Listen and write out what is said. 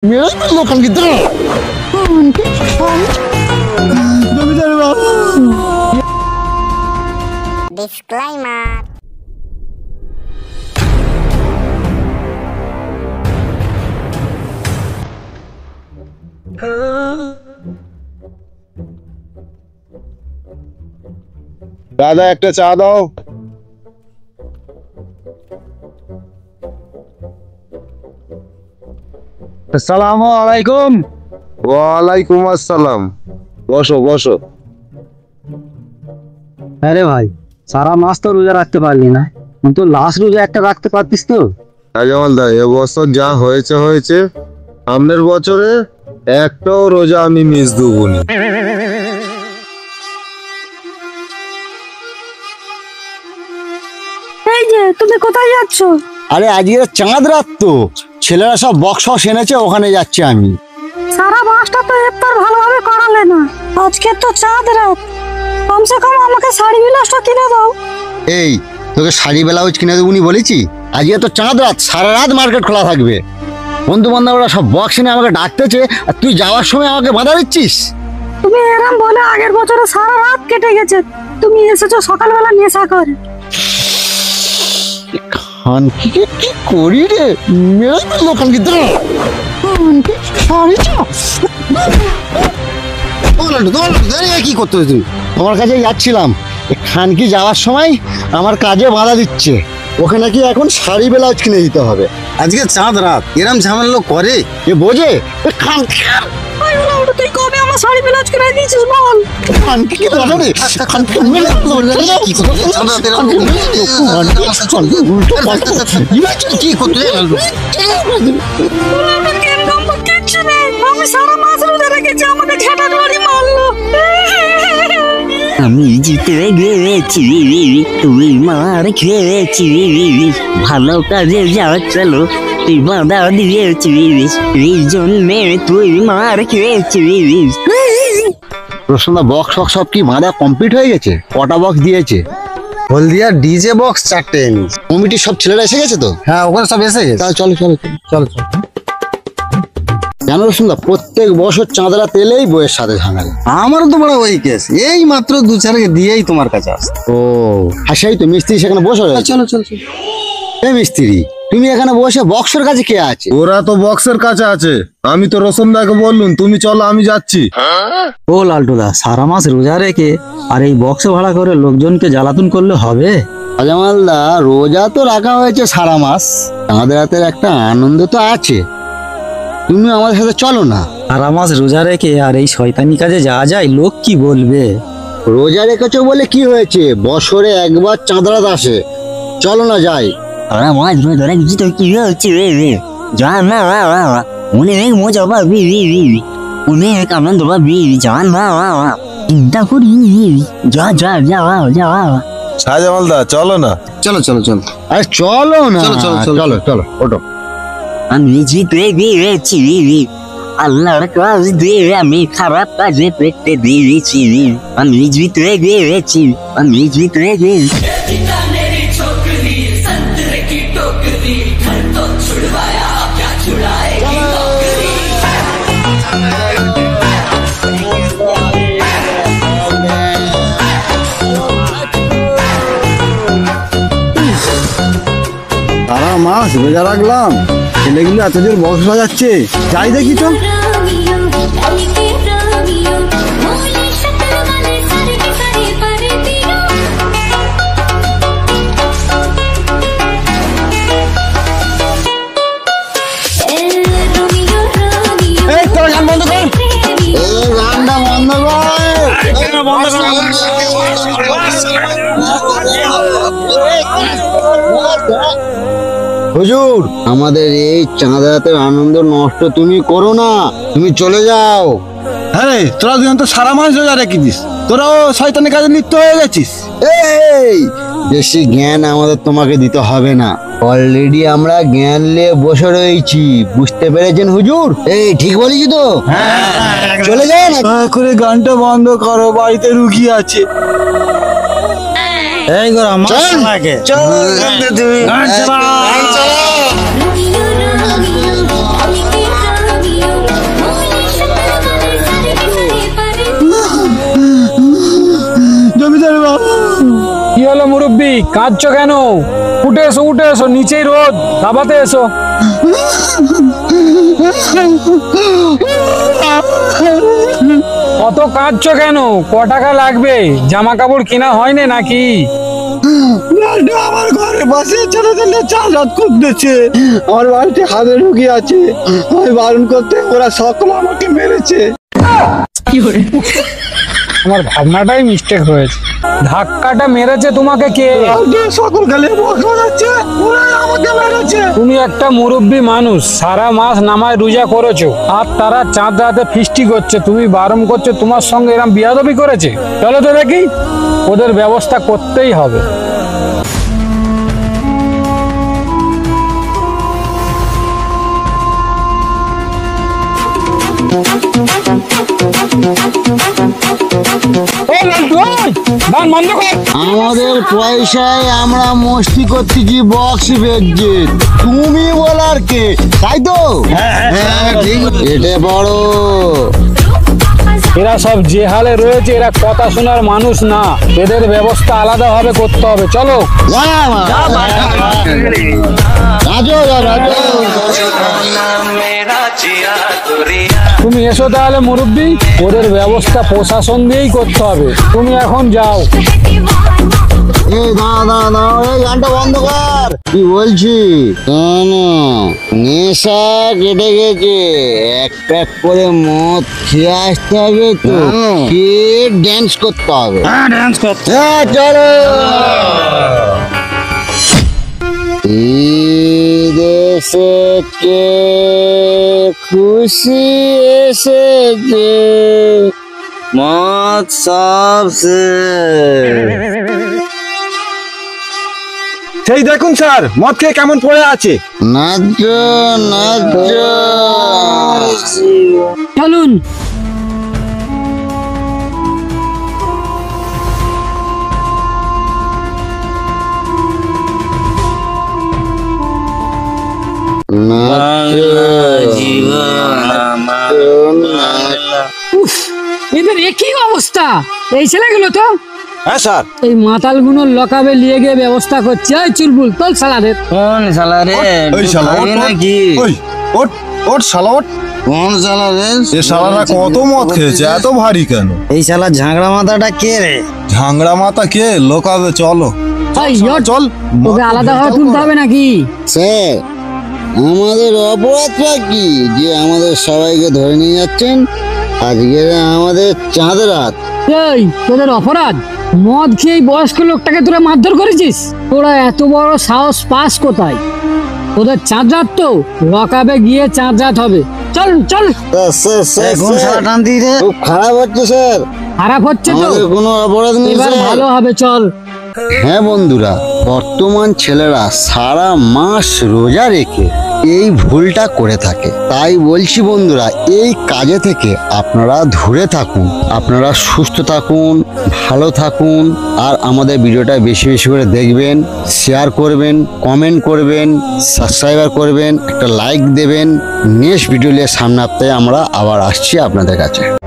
মেরে ফেললো কালকে দাঁড়া জমিদার বাবু। ডিসক্লেইমার। দাদা একটা চা দাও। আসসালামু আলাইকুম। ওয়ালাইকুম আসসালাম। বসো বসো। আরে ভাই সারা মাস তো রোজা রাখতে পারলি না, কিন্তু লাস্ট রোজা একটা রাখতে পারতিস তো। জামাল দা এবছর যা হয়েছে হয়েছে, সামনের বছরে একটাও রোজা আমি মিস দেবো না। এই যে তুমি কোথায় যাচ্ছ? আরে আজকে চাঁদ রাত তো, ছেলেরা সব বক্স এনেছে, ওখানে যাচ্ছি আমি। সারা মাসটা তো ইফতার ভালোভাবে করালে না, আজকে তো চাঁদ রাত, কমসে কম আমাকে শাড়ি বিলাসটা কিনে দাও। এই তোকে শাড়ি ব্লাউজ কিনে দেবো নি বলেছি? আজকে তো চাঁদ রাত, সারা রাত মার্কেট খোলা থাকবে। বন্ধু বান্ধবরা সব বক্স এনে আমাকে ডাকতেছে, আর তুই যাওয়ার সময় আমাকে বাধা দিচ্ছিস। তুমি এরম বলে আগের বছরে সারা রাত কেটে গেছে, তুমি এসেছো সকালবেলা নেশা করে। খানকিকে কি করি রে, মেরে ফেললো খানকি দাঁড়া কি করতে তুই? তোমার কাছে যাচ্ছিলাম, খানকি যাওয়ার সময় আমার কাজে বাধা দিচ্ছে, ওকে নাকি এখন শাড়ি ব্লাউজ কিনে দিতে হবে। আজকে চাঁদ রাত, এরম ঝামেলা করে এ বোঝে খানকি। তুই কবে আমার শাড়ি বিলাস কিনে দিয়েছিস বল? খানকি কি বলো রে, খানকি মেরে ফেললো, কি করতে চাঁদ রাত এরম উল্টো পাল্টা কি করতে আমি সারা মাস রোজা রেখেছি, আমাকে ঝাঁটা ধরে মারলো। আমি জিতে গেছি, তুই মার খেয়েছি, ভালো কাজে যা চলো তুই বাধা দিয়েছিস, এই জন্যে তুই মার খেয়েছিস। রসুনদা বক্স ফক্স সব কি বাঁধা কমপ্লিট হয়ে গেছে? কটা বক্স দিয়েছে? হলদিয়া ডিজে বক্স 4টে এনেছি। কমিটির সব ছেলেরা এসে গেছে তো? হ্যাঁ ওখানে সব এসে গেছে। তাহলে চলো চলো চলো চলো। জানো রসুনদা, প্রত্যেক বছর চাঁদরা তেলেই বইয়ের সাথে ঝামেলা। আমারও তো বড় ওই কেস, এই মাত্র 2-4 দিয়েই তোমার কাছে আসছে। ও আর সেই তো মিস্ত্রি সেখানে বসে রয়েছে। চলো চলো চলো। এই মিস্ত্রি, তুমি এখানে বসে বক্সের কাছে কে আছে? ওরা তো বক্সের কাছে আছে, আমি তো রোশনদাকে বললুম তুমি চলো আমি যাচ্ছি। ও লালটুদা, সারা মাস রোজা রেখে আর এই বক্স ভাড়া করে লোকজনকে জ্বালাতন করলে হবে? আজামালদা, রোজা তো রাখা হয়েছে সারা মাস, আমাদের হাতের একটা আনন্দ তো আছে, তুমি আমাদের সাথে চলো না। সারা মাস রোজা রেখে আর এই শয়তানি কাজে যাওয়া যায়, লোক কি বলবে? রোজা রেখেছো বলে কি হয়েছে, বছরে একবার চাঁদ রাত আসে, চলো না যাই। তোরা মাছ ধরে ধরে কিছু তো কি হচ্ছে রে, যা না অনেক মজা পাবি, অনেক আনন্দ পাবি, জান না চিন্তা করি, যা যা যা যা। শাহজামালদা চলো না। চলো চলো চলো। আরে চলো না, চলো, চলো, চলো। চলো চলো ওটো। আমি জিতে গিয়েছি, আল্লাহর কাজ দিয়ে আমি খারাপ কাজে পেতে দিয়েছি, আমি জিতে গিয়েছি, আমি জিতে গিয়েছি। সারা মাস রোজা রাখলাম, ছেলেগুলো এত জোর বক্স বাজাচ্ছে, যাই দেখি তো। এই তোরা গান বন্ধ কর, এই গানটা বন্ধ কর। হুজুর, আমাদের এই চাঁদ রাতের আনন্দ নষ্ট তুমি করো না, তুমি চলে যাও। হ্যাঁ তোরা দুজন তো সারা মাস রোজা রেখেছিস, তোরাও শয়তানের কাজে লিপ্ত হয়ে গেছিস। এই বেশি জ্ঞান আমাদের তোমাকে দিতে হবে না, অলরেডি আমরা জ্ঞান নিয়ে বসে রয়েছি, বুঝতে পেরেছেন হুজুর? এই ঠিক বলেছি তো? চলে যাও না। দয়া করে গানটা বন্ধ করো, বাড়িতে রুগী আছে। এই গোরা মাছ লাগে, চল তুমি গান চালাও। কাঁদছো কেন? উঠে এসো, উঠে এসো, নিচেই রোদ, দাবাতে এসো। কত কাঁদছো কেন? ক টাকা লাগবে? জামা কাপড় কেনা হয়নি নাকি? আমার ঘরে বসে ছেলেদের চাল রাত করতেছে, আমার বাড়িতে হাতে রুগী আছে, আমি বারণ করতে ওরা সকল আমাকে মেরেছে। আমার ভাবনাটাই মিস্টেক হয়েছে। ধাক্কাটা মেরেছে তোমাকে কে? সকল গালে বকা যাচ্ছে, ওরা আমাকে মেরেছে। তুমি একটা মুরব্বী মানুষ, সারা মাস নামাজ রোজা করেছো, আর তারা চাঁদ রাতে ফিস্টি করছে, তুমি বারণ করছো, তোমার সঙ্গে এরকম বিয়াদবি করেছে? চলো তো দেখি, ওদের ব্যবস্থা করতেই হবে। আমাদের পয়সায় আমরা মস্তি করতেছি বক্স বেজে, তুমি বলার কে, তাই তো? হ্যাঁ ঠিক, এটা বড়। এরা সব যে হালে রয়েছে, এরা কথা শোনার মানুষ না, এদের ব্যবস্থা আলাদাভাবে করতে হবে। চলো তুমি এসো তাহলে মুরব্বী, ওদের ব্যবস্থা প্রশাসন দিয়েই করতে হবে। তুমি এখন যাও। এই দাঁড়া, এই গানটা বন্ধ কর। কি বলছি শোনো, নেশা কেটে গেছে, এক প্যাক করে মদ খেয়ে আসতে হবে, তো খেয়ে ড্যান্স করতে হবে। ড্যান্স করতে হ্যাঁ চলো। ঈদ এসেছে, খুশি এসেছে, মদ সব সেই দেখুন স্যার, মদ খেয়ে কেমন পড়ে আছে। নাচ নাচ। চলুন। এদের একই অবস্থা, এই ছেলেগুলো তো। হ্যাঁ স্যার। এই মাতালগুলো লকাবে নিয়ে গিয়ে ব্যবস্থা করছে। এই চুলবুল তোল সালাদের। কোন শালা রে? ওই শালা খাবে নাকি? ওট শালা ওট। কোন শালা রে? এ শালারা কত মদ খেয়েছে, এত ভারী কেন? এই শালা ঝাঁকড়া মাথাটা কে রে? ঝাংড়া মাথা কে? লোকাবে চলো। এই ইয়ট, চল। তোকে আলাদাভাবে তুলতে হবে নাকি? স্যার, আমাদের অপরাধটা কি যে আমাদের সবাইকে ধরে নিয়ে যাচ্ছেন? আজকে আমাদের চাঁদ রাত। এই তোদের অপরাধ, মদ খেয়ে এই বয়স্ক লোকটাকে তোরা মারধর করেছিস? তোরা এত বড় সাহস পাস কোথায়? তোদের চাঁদ রাত তো, লকাবে গিয়ে চাঁদ রাত হবে। চল চল। খুব খারাপ হচ্ছে স্যার। খারাপ হচ্ছে তো, আমাদের কোনো অপরাধ নেই এবার স্যার। ভালো হবে, চল। হ্যাঁ বন্ধুরা, বর্তমান ছেলেরা সারা মাস রোজা রেখে এই ভুলটা করে থাকে। তাই বলছি বন্ধুরা, এই কাজে থেকে আপনারা দূরে থাকুন, আপনারা সুস্থ থাকুন, ভালো থাকুন, আর আমাদের ভিডিওটা বেশি বেশি করে দেখবেন, শেয়ার করবেন, কমেন্ট করবেন, সাবস্ক্রাইবার করবেন, একটা লাইক দেবেন। নেক্সট ভিডিও নিয়ে সামনে সপ্তাহে আমরা আবার আসছি আপনাদের কাছে।